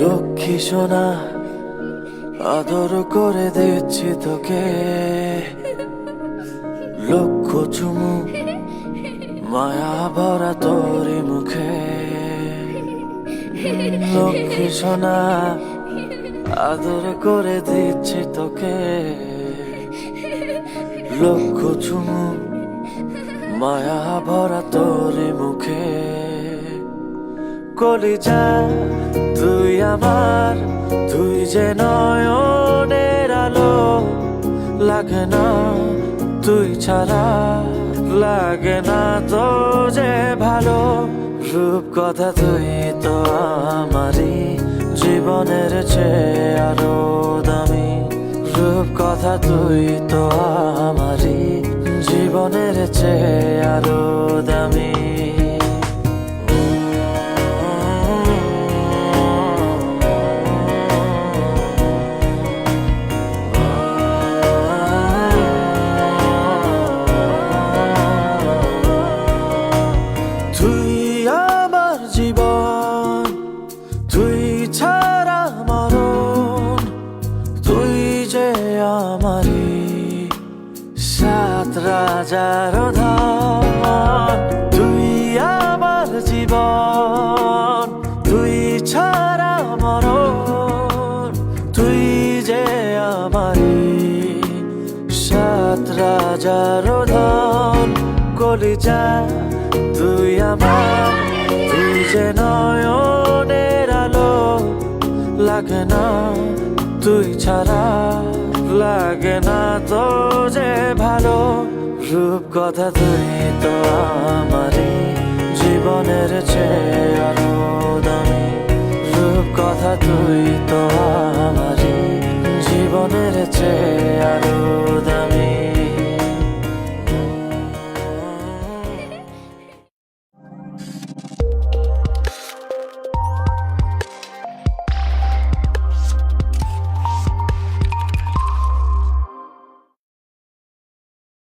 লক্ষ্মী সোনা আদর করে দিচ্ছি তোকে, লক্ষ চুমু মায়া ভরা তোরি মুখে। লক্ষ্মী সোনা আদর করে দিচ্ছি তোকে, লক্ষ চুমু মায়া ভরা তোরি মুখে। কলিজা তুই আমার, তুই যে নয়নের আলো, লাগে না তুই ছাড়া, লাগে না তো যে ভালো। রূপ কথা তুই তো আমারই জীবনের চেয়ে আরো দামি, রূপ কথা তুই তো আমারই জীবনের চেয়ে আরো দামি। তুই আমার জীবন, তুই ছাড়া মরণ, তুই যে আমারই সাত রাজার ধন। তুই আমার জীবন, তুই ছাড়া মরণ, তুই যে আমারই সাত রাজার ধন। কলিজা তুই আমার, তুই যে নয়নের আলো, লাগে না তুই ছাড়া, লাগে না তো যে ভালো। রূপ কথা তুই তো আমারই জীবনের চেয়ে আরো দামি, রূপ কথা তুই তো আমারই জীবনের চেয়ে আরো